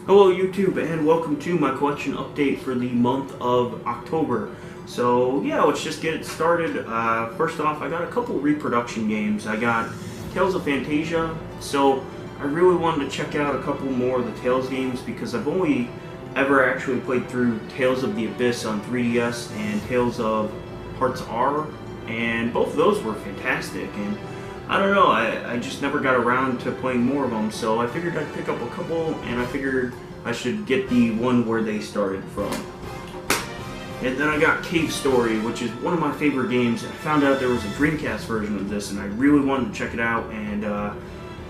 Hello YouTube and welcome to my collection update for the month of October. So yeah, let's just get it started. First off, I got a couple reproduction games. I got Tales of Fantasia, so I really wanted to check out a couple more of the Tales games because I've only ever actually played through Tales of the Abyss on 3DS and Tales of Hearts R, and both of those were fantastic. And I don't know, I just never got around to playing more of them, so I figured I'd pick up a couple, and I figured I should get the one where they started from. And then I got Cave Story, which is one of my favorite games. I found out there was a Dreamcast version of this, and I really wanted to check it out, and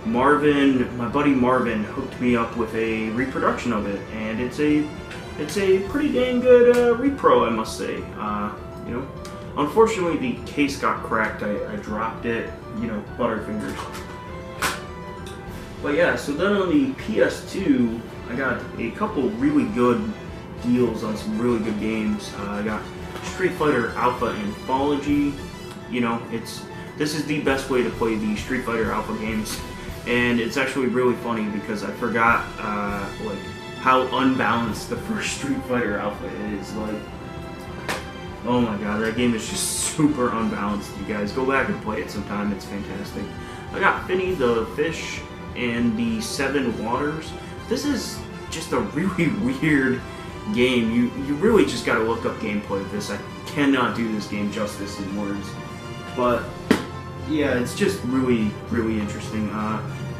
my buddy Marvin, hooked me up with a reproduction of it, and it's a pretty dang good repro, I must say. You know, unfortunately the case got cracked. I dropped it, you know, butterfingers. But yeah, so then on the PS2, I got a couple really good deals on some really good games. I got Street Fighter Alpha Anthology. You know, this is the best way to play the Street Fighter Alpha games, and it's actually really funny because I forgot like how unbalanced the first Street Fighter Alpha is. Like, oh my god, that game is just super unbalanced. You guys go back and play it sometime, it's fantastic. I got Finny the Fish and the Seven Waters. This is just a really weird game. You really just gotta look up gameplay of this. I cannot do this game justice in words. But yeah, it's just really, really interesting.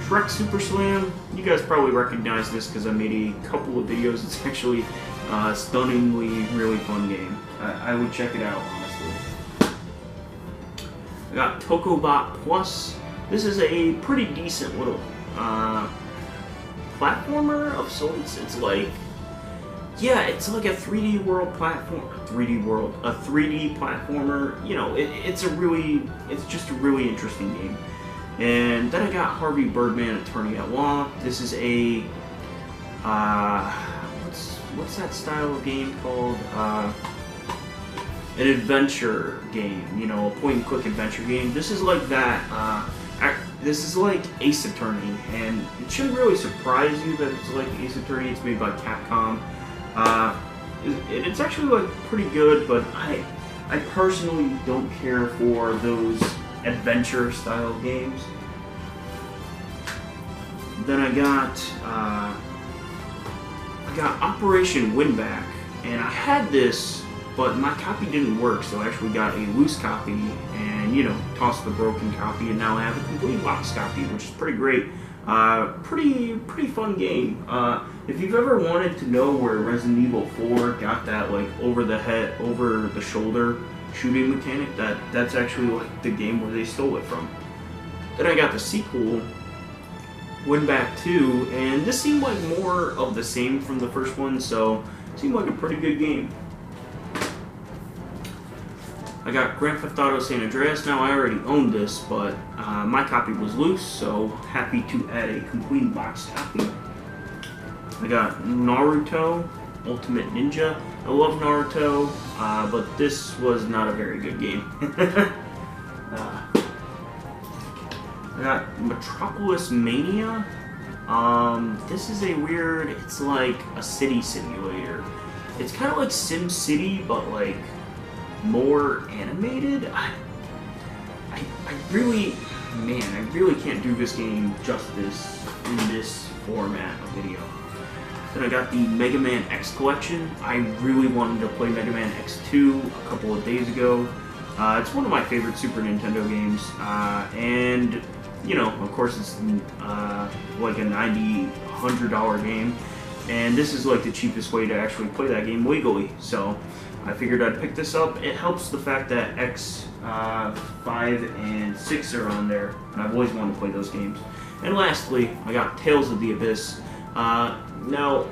Shrek Super Slam, you guys probably recognize this because I made a couple of videos. It's actually a stunningly really fun game. I would check it out, honestly. I got Tokobot Plus. This is a pretty decent little platformer of sorts. It's like, yeah, it's like a 3D world platform. A 3D platformer. You know, it's just a really interesting game. And then I got Harvey Birdman Attorney at Law. This is a what's that style of game called? An adventure game, you know, a point-and-click adventure game. This is like that. This is like Ace Attorney, and it shouldn't really surprise you that it's like Ace Attorney. It's made by Capcom. It's actually like pretty good, but I personally don't care for those adventure-style games. Then I got Operation Winback, and I had this, but my copy didn't work, so I actually got a loose copy and, you know, tossed the broken copy, and now I have a complete box copy, which is pretty great. Pretty fun game. If you've ever wanted to know where Resident Evil 4 got that, like, over the shoulder shooting mechanic, that's actually like the game where they stole it from. Then I got the sequel, Winback 2, and this seemed like more of the same from the first one, so it seemed like a pretty good game. I got Grand Theft Auto San Andreas. Now, I already owned this, but my copy was loose, so happy to add a complete box copy. I got Naruto Ultimate Ninja. I love Naruto, but this was not a very good game. I got Metropolis Mania. This is a weird, it's like a city simulator. It's kind of like Sim City, but like more animated. I really can't do this game justice in this format of video. Then I got the Mega Man X Collection. I really wanted to play Mega Man X2 a couple of days ago. It's one of my favorite Super Nintendo games, and you know, of course, it's like a $90, $100 game, and this is like the cheapest way to actually play that game legally. So I figured I'd pick this up. It helps the fact that X 5 and 6 are on there, and I've always wanted to play those games. And lastly, I got Tales of the Abyss. Now,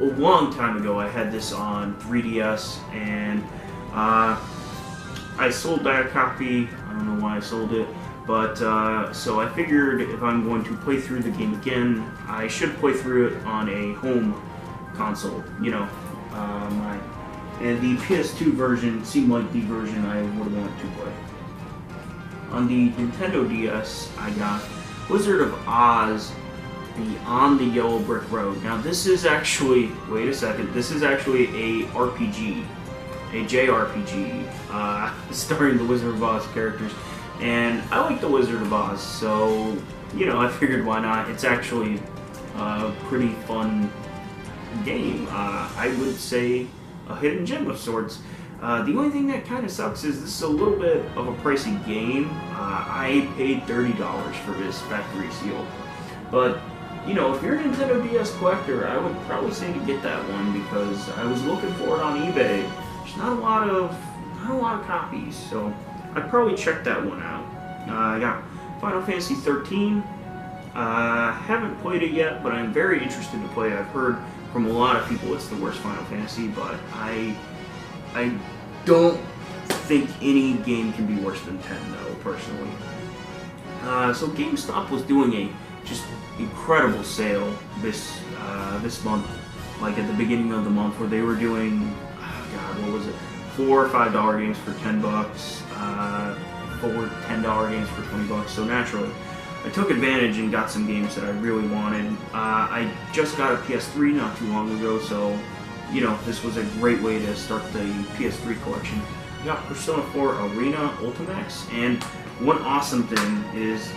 a long time ago, I had this on 3DS, and I sold that copy. I don't know why I sold it, but so I figured if I'm going to play through the game again, I should play through it on a home console. You know, and the PS2 version seemed like the version I would want to play. On the Nintendo DS, I got Wizard of Oz On the Yellow Brick Road. Now this is actually, wait a second, this is actually a RPG, a JRPG, starring the Wizard of Oz characters. And I like the Wizard of Oz, so, you know, I figured why not. It's actually a pretty fun game. I would say a hidden gem of sorts. The only thing that kind of sucks is this is a little bit of a pricey game. I paid $30 for this factory seal. But, you know, if you're a Nintendo DS collector, I would probably say to get that one because I was looking for it on eBay. There's not a lot of copies, so I'd probably check that one out. I got Final Fantasy 13. Haven't played it yet, but I'm very interested to play it. I've heard from a lot of people it's the worst Final Fantasy, but I don't think any game can be worse than 10, though, personally. So GameStop was doing a just incredible sale this month, like at the beginning of the month, where they were doing, God, what was it, $4 or $5 games for $10, $4 $10 games for $20. So naturally, I took advantage and got some games that I really wanted. I just got a PS3 not too long ago, so you know this was a great way to start the PS3 collection. I got Persona 4 Arena Ultimax, and one awesome thing is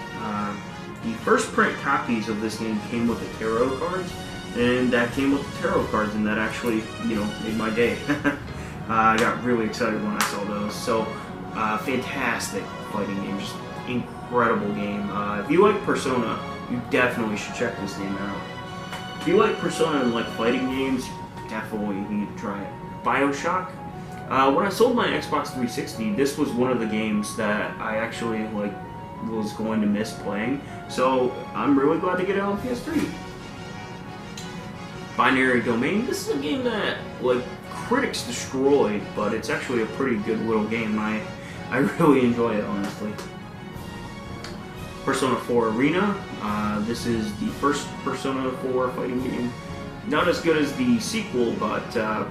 the first print copies of this game came with the tarot cards, and that came with the tarot cards, and that actually, you know, made my day. I got really excited when I saw those. So, fantastic fighting game, just incredible game. If you like Persona, you definitely should check this game out. If you like Persona and like fighting games, definitely need to try it. BioShock. When I sold my Xbox 360, this was one of the games that I actually was going to miss playing. So I'm really glad to get it on PS3. Binary Domain. This is a game that critics destroyed, but it's actually a pretty good little game. I really enjoy it, honestly. Persona 4 Arena. This is the first Persona 4 fighting game. Not as good as the sequel, but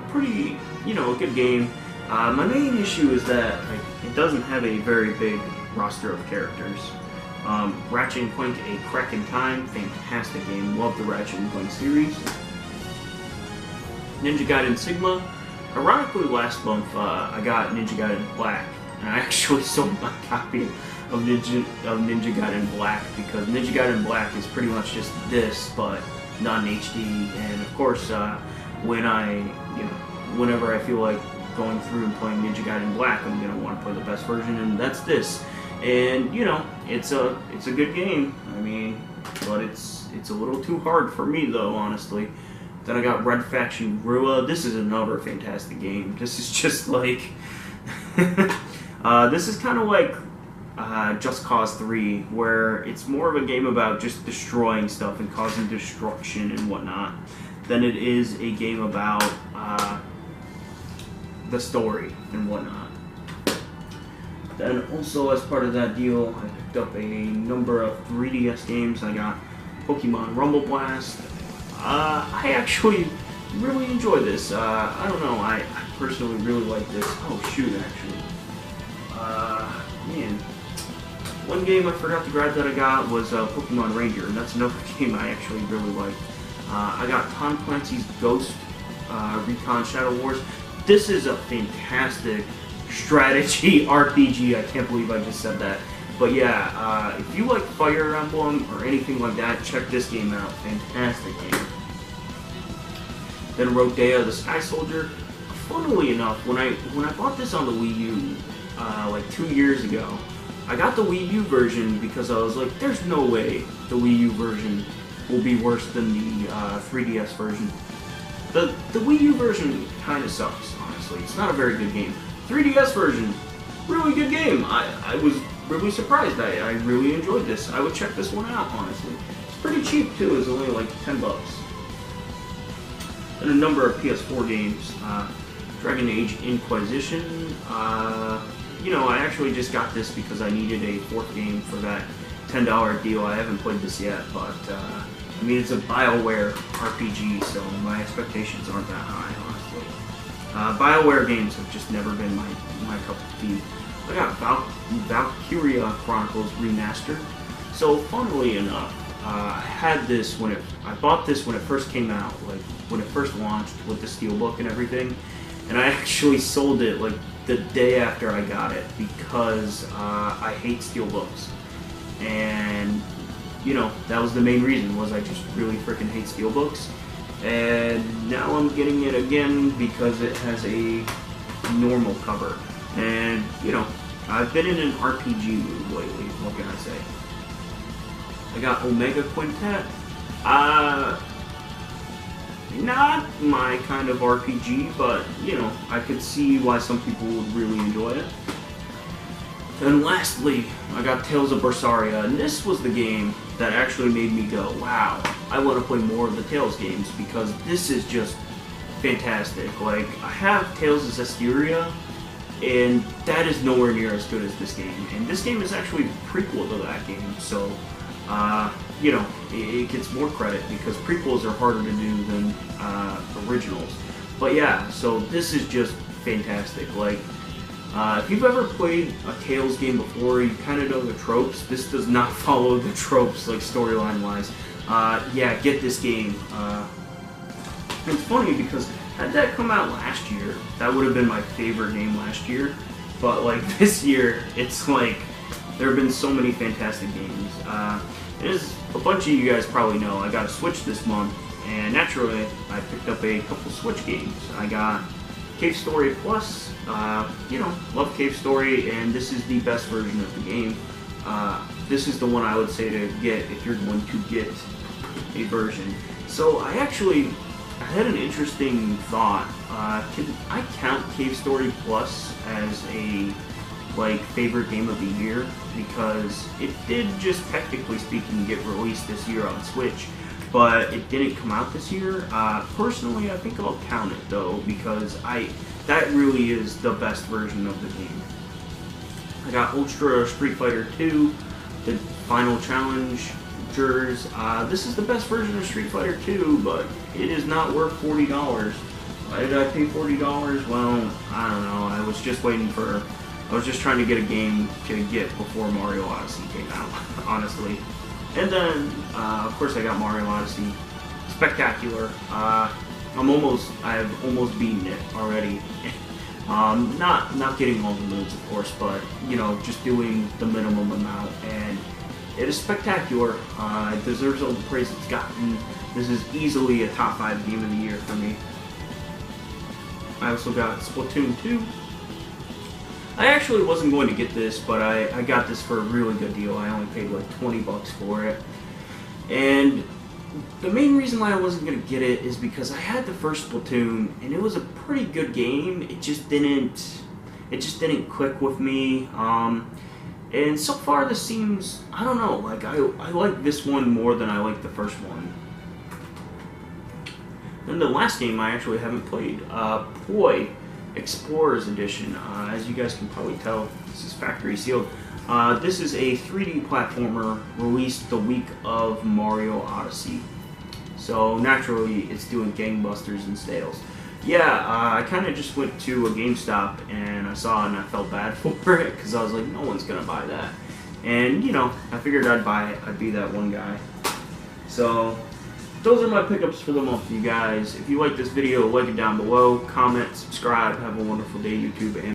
pretty, you know, a good game. My main issue is that it doesn't have a very big roster of characters. Ratchet & Clank: A Crack in Time, fantastic game. Love the Ratchet & Clank series. Ninja Gaiden Sigma. Ironically, last month I got Ninja Gaiden Black, and I actually sold my copy of Ninja Gaiden Black because Ninja Gaiden Black is pretty much just this, but not in HD. And of course, whenever I feel like going through and playing Ninja Gaiden Black, I'm gonna want to play the best version, and that's this. And you know, it's a good game. I mean, but it's a little too hard for me though, honestly. Then I got Red Faction Rua. This is another fantastic game. This is just like this is kind of like Just Cause 3, where it's more of a game about just destroying stuff and causing destruction and whatnot than it is a game about the story and whatnot. Then also as part of that deal, I picked up a number of 3DS games. I got Pokemon Rumble Blast. I actually really enjoy this. I don't know, I personally really like this. Oh shoot, actually. Man. One game I forgot to grab that I got was Pokemon Ranger, and that's another game I actually really like. I got Tom Clancy's Ghost Recon Shadow Wars. This is a fantastic strategy RPG. I can't believe I just said that. But yeah, if you like Fire Emblem or anything like that, check this game out. Fantastic game. Then Rodea the Sky Soldier. Funnily enough, when I bought this on the Wii U like 2 years ago, I got the Wii U version because I was like, there's no way the Wii U version will be worse than the 3DS version. The Wii U version kind of sucks, honestly. It's not a very good game. 3DS version, really good game. I was really surprised. I really enjoyed this. I would check this one out, honestly. It's pretty cheap too. It's only like $10. And a number of PS4 games. Dragon Age Inquisition. You know, I actually just got this because I needed a fourth game for that $10 deal. I haven't played this yet, but I mean, it's a BioWare RPG, so my expectations aren't that high, honestly. BioWare games have just never been my cup of tea. I got Valkyria Chronicles Remastered. So, funnily enough, I had this I bought this when it first came out, like when it first launched with the steelbook and everything, and I actually sold it like the day after I got it because I hate steelbooks, and you know, that was the main reason, was I just really freaking hate steelbooks. And now I'm getting it again because it has a normal cover. And, you know, I've been in an RPG mood lately, what can I say? I got Omega Quintet. Not my kind of RPG, but, you know, I could see why some people would really enjoy it. And lastly, I got Tales of Berseria, and this was the game that actually made me go, wow, I want to play more of the Tales games, because this is just fantastic. Like, I have Tales of Zestiria, and that is nowhere near as good as this game. And this game is actually the prequel to that game, so, you know, it gets more credit, because prequels are harder to do than originals. But yeah, so this is just fantastic. Like, if you've ever played a Tales game before, you kind of know the tropes. This does not follow the tropes, like, storyline-wise. Yeah, get this game. It's funny because had that come out last year, that would have been my favorite game last year. But, like, this year, it's like, there have been so many fantastic games. As a bunch of you guys probably know, I got a Switch this month, and naturally, I picked up a couple Switch games. I got Cave Story Plus. You know, love Cave Story, and this is the best version of the game. This is the one I would say to get if you're going to get a version. So I had an interesting thought. Can I count Cave Story Plus as a favorite game of the year? Because it did, just technically speaking, get released this year on Switch, but it didn't come out this year. Personally, I think I'll count it though, because that really is the best version of the game. I got Ultra Street Fighter 2, the Final Challengers. This is the best version of Street Fighter 2, but it is not worth $40. Why did I pay $40? Well, I don't know. I was just trying to get a game to get before Mario Odyssey came out, honestly. And then, of course, I got Mario Odyssey. Spectacular. I've almost beaten it already. Not getting all the moves, of course, but, you know, just doing the minimum amount, and it is spectacular. It deserves all the praise it's gotten. This is easily a top 5 game of the year for me. I also got Splatoon 2. I actually wasn't going to get this, but I got this for a really good deal. I only paid like 20 bucks for it. And the main reason why I wasn't going to get it is because I had the first Splatoon, and it was a pretty good game. It just didn't click with me. And so far this seems, I don't know, like I like this one more than I like the first one. Then the last game I actually haven't played, Poi Explorers Edition. As you guys can probably tell, this is factory sealed. This is a 3D platformer released the week of Mario Odyssey. So naturally, it's doing gangbusters in sales. Yeah, I kind of just went to a GameStop and I saw it and I felt bad for it because I was like, no one's gonna buy that. And you know, I figured I'd buy it. I'd be that one guy. So those are my pickups for the month, you guys. If you like this video, like it down below, comment, subscribe. Have a wonderful day, YouTube. And